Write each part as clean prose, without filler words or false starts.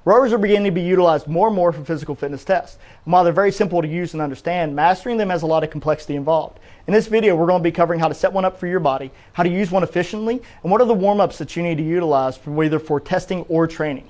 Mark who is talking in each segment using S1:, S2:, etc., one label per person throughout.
S1: Rowers are beginning to be utilized more and more for physical fitness tests. And while they're very simple to use and understand, mastering them has a lot of complexity involved. In this video, we're going to be covering how to set one up for your body, how to use one efficiently, and what are the warm-ups that you need to utilize either for testing or training.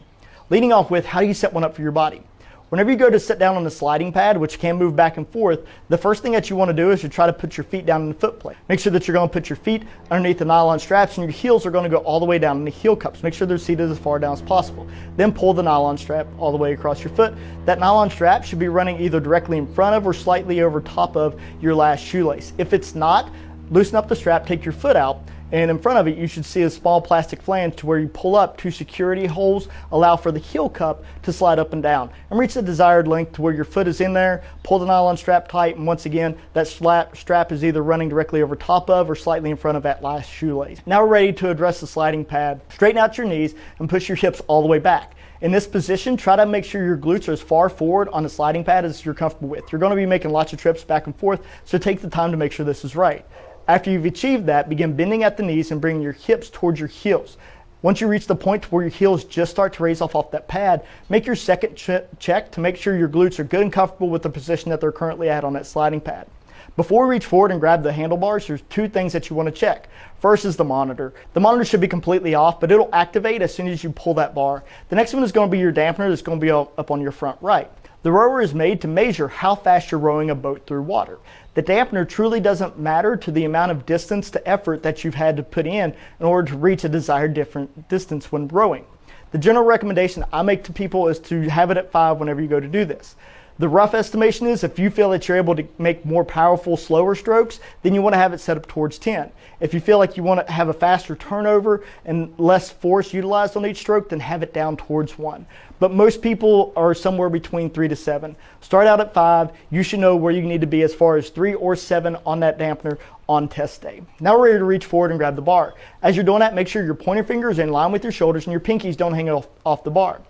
S1: Leading off with, how do you set one up for your body? Whenever you go to sit down on the sliding pad, which can move back and forth, the first thing that you want to do is to try to put your feet down in the foot plate. Make sure that you're going to put your feet underneath the nylon straps and your heels are going to go all the way down in the heel cups. Make sure they're seated as far down as possible. Then pull the nylon strap all the way across your foot. That nylon strap should be running either directly in front of or slightly over top of your last shoelace. If it's not, loosen up the strap, take your foot out, and in front of it you should see a small plastic flange to where you pull up two security holes, allow for the heel cup to slide up and down and reach the desired length to where your foot is in there. Pull the nylon strap tight, and once again that strap is either running directly over top of or slightly in front of that last shoelace. Now we're ready to address the sliding pad. Straighten out your knees and push your hips all the way back. In this position, try to make sure your glutes are as far forward on the sliding pad as you're comfortable with. You're going to be making lots of trips back and forth, so take the time to make sure this is right. After you've achieved that, begin bending at the knees and bringing your hips towards your heels. Once you reach the point where your heels just start to raise off that pad, make your second check to make sure your glutes are good and comfortable with the position that they're currently at on that sliding pad. Before we reach forward and grab the handlebars, there's two things that you want to check. First is the monitor. The monitor should be completely off, but it'll activate as soon as you pull that bar. The next one is going to be your dampener that's going to be up on your front right. The rower is made to measure how fast you're rowing a boat through water. The dampener truly doesn't matter to the amount of distance to effort that you've had to put in order to reach a desired different distance when rowing. The general recommendation I make to people is to have it at 5 whenever you go to do this. The rough estimation is if you feel that you're able to make more powerful, slower strokes, then you want to have it set up towards 10. If you feel like you want to have a faster turnover and less force utilized on each stroke, then have it down towards 1. But most people are somewhere between 3 to 7. Start out at 5. You should know where you need to be as far as 3 or 7 on that dampener on test day. Now we're ready to reach forward and grab the bar. As you're doing that, make sure your pointer finger is in line with your shoulders and your pinkies don't hang off the bar.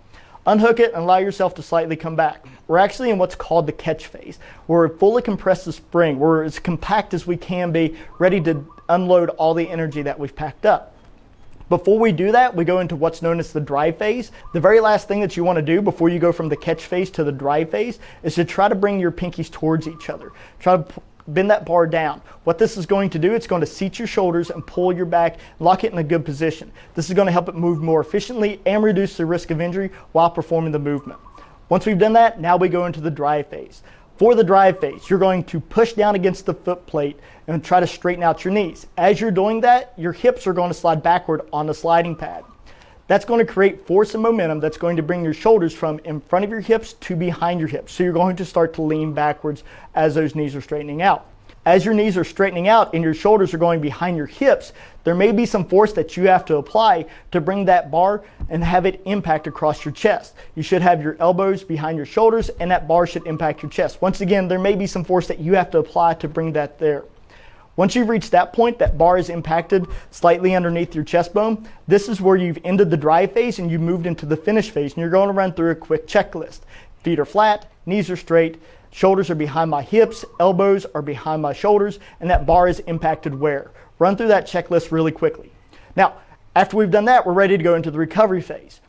S1: Unhook it and allow yourself to slightly come back. We're actually in what's called the catch phase, where we fully compress the spring. We're as compact as we can be, ready to unload all the energy that we've packed up. Before we do that, we go into what's known as the drive phase. The very last thing that you want to do before you go from the catch phase to the drive phase is to try to bring your pinkies towards each other. Try to bend that bar down. What this is going to do, it's going to seat your shoulders and pull your back, lock it in a good position. This is going to help it move more efficiently and reduce the risk of injury while performing the movement. Once we've done that, now we go into the drive phase. For the drive phase, you're going to push down against the foot plate and try to straighten out your knees. As you're doing that, your hips are going to slide backward on the sliding pad. That's going to create force and momentum that's going to bring your shoulders from in front of your hips to behind your hips. So you're going to start to lean backwards as those knees are straightening out. As your knees are straightening out and your shoulders are going behind your hips, there may be some force that you have to apply to bring that bar and have it impact across your chest. You should have your elbows behind your shoulders and that bar should impact your chest. Once again, there may be some force that you have to apply to bring that there. Once you've reached that point, that bar is impacted slightly underneath your chest bone. This is where you've ended the drive phase and you moved into the finish phase, and you're going to run through a quick checklist. Feet are flat, knees are straight, shoulders are behind my hips, elbows are behind my shoulders, and that bar is impacted where? Run through that checklist really quickly. Now, after we've done that, we're ready to go into the recovery phase.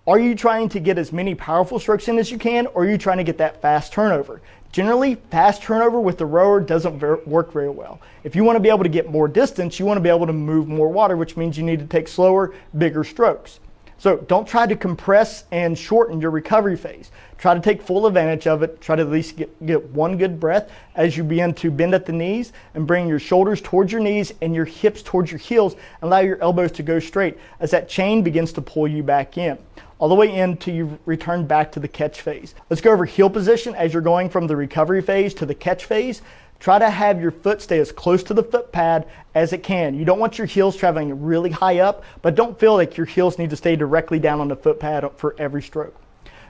S1: Are you trying to get as many powerful strokes in as you can, or are you trying to get that fast turnover? Generally, fast turnover with the rower doesn't work very well. If you want to be able to get more distance, you want to be able to move more water, which means you need to take slower, bigger strokes. So don't try to compress and shorten your recovery phase. Try to take full advantage of it. Try to at least get one good breath as you begin to bend at the knees and bring your shoulders towards your knees and your hips towards your heels. Allow your elbows to go straight as that chain begins to pull you back in, all the way in till you return back to the catch phase. Let's go over heel position as you're going from the recovery phase to the catch phase. Try to have your foot stay as close to the foot pad as it can. You don't want your heels traveling really high up, but don't feel like your heels need to stay directly down on the foot pad for every stroke.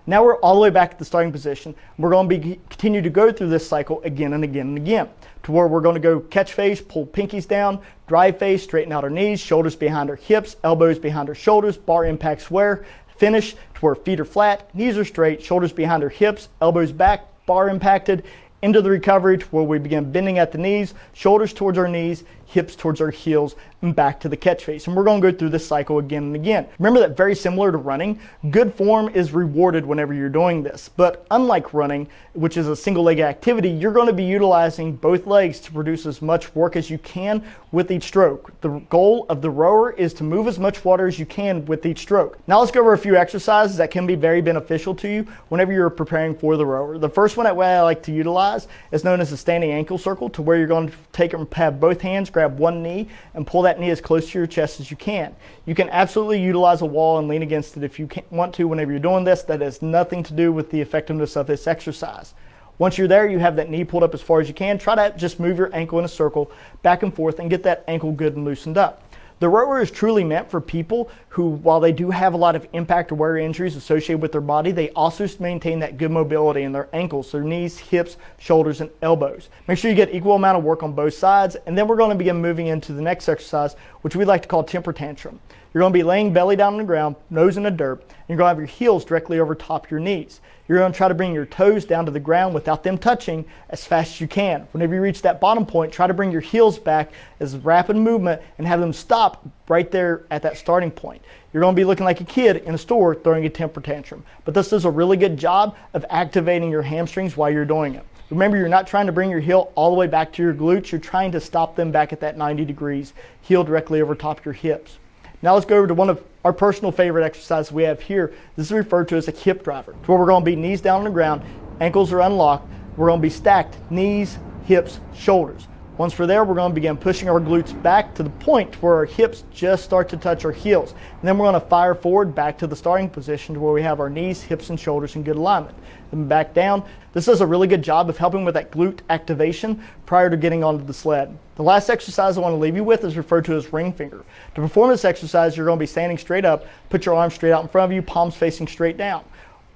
S1: Now we're all the way back at the starting position. We're going to continue to go through this cycle again and again and again, to where we're going to go catch phase, pull pinkies down, drive phase, straighten out our knees, shoulders behind our hips, elbows behind our shoulders, bar impacts where, finish to where feet are flat, knees are straight, shoulders behind our hips, elbows back, bar impacted, into the recovery to where we begin bending at the knees, shoulders towards our knees, hips towards our heels, and back to the catch face. And we're going to go through this cycle again and again. Remember that very similar to running, good form is rewarded whenever you're doing this. But unlike running, which is a single leg activity, you're going to be utilizing both legs to produce as much work as you can with each stroke. The goal of the rower is to move as much water as you can with each stroke. Now let's go over a few exercises that can be very beneficial to you whenever you're preparing for the rower. The first one that way I like to utilize is known as a standing ankle circle, to where you're going to take and have both hands, grab one knee, and pull that knee as close to your chest as you can. You can absolutely utilize a wall and lean against it if you want to whenever you're doing this. That has nothing to do with the effectiveness of this exercise. Once you're there, you have that knee pulled up as far as you can. Try to just move your ankle in a circle back and forth and get that ankle good and loosened up. The rower is truly meant for people who, while they do have a lot of impact or wear injuries associated with their body, they also maintain that good mobility in their ankles, their knees, hips, shoulders, and elbows. Make sure you get equal amount of work on both sides, and then we're going to begin moving into the next exercise, which we like to call Tempertantrum. You're going to be laying belly down on the ground, nose in the dirt, and you're going to have your heels directly over top your knees. You're going to try to bring your toes down to the ground without them touching as fast as you can. Whenever you reach that bottom point, try to bring your heels back as rapid movement and have them stop right there at that starting point. You're going to be looking like a kid in a store throwing a temper tantrum. But this does a really good job of activating your hamstrings while you're doing it. Remember, you're not trying to bring your heel all the way back to your glutes. You're trying to stop them back at that 90 degrees, heel directly over top your hips. Now let's go over to one of our personal favorite exercises we have here. This is referred to as a hip driver. It's where we're going to be knees down on the ground, ankles are unlocked. We're going to be stacked, knees, hips, shoulders. Once we're there, we're going to begin pushing our glutes back to the point where our hips just start to touch our heels. And then we're going to fire forward back to the starting position to where we have our knees, hips, and shoulders in good alignment. Then back down. This does a really good job of helping with that glute activation prior to getting onto the sled. The last exercise I want to leave you with is referred to as ring finger. To perform this exercise, you're going to be standing straight up, put your arms straight out in front of you, palms facing straight down.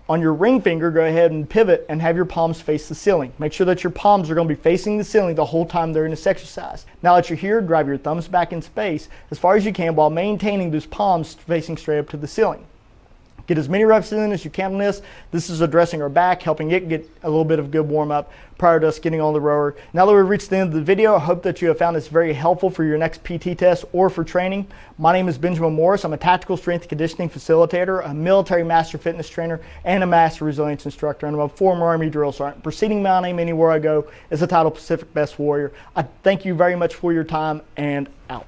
S1: On your ring finger, go ahead and pivot and have your palms face the ceiling. Make sure that your palms are going to be facing the ceiling the whole time during this exercise. Now that you're here, drive your thumbs back in space as far as you can while maintaining those palms facing straight up to the ceiling. Get as many reps in as you can on this. This is addressing our back, helping it get a little bit of good warm up prior to us getting on the rower. Now that we've reached the end of the video, I hope that you have found this very helpful for your next PT test or for training. My name is Benjamin Morris. I'm a tactical strength and conditioning facilitator, a military master fitness trainer, and a master resilience instructor. And I'm a former Army drill sergeant. Preceding my name anywhere I go is the title Pacific Best Warrior. I thank you very much for your time, and out.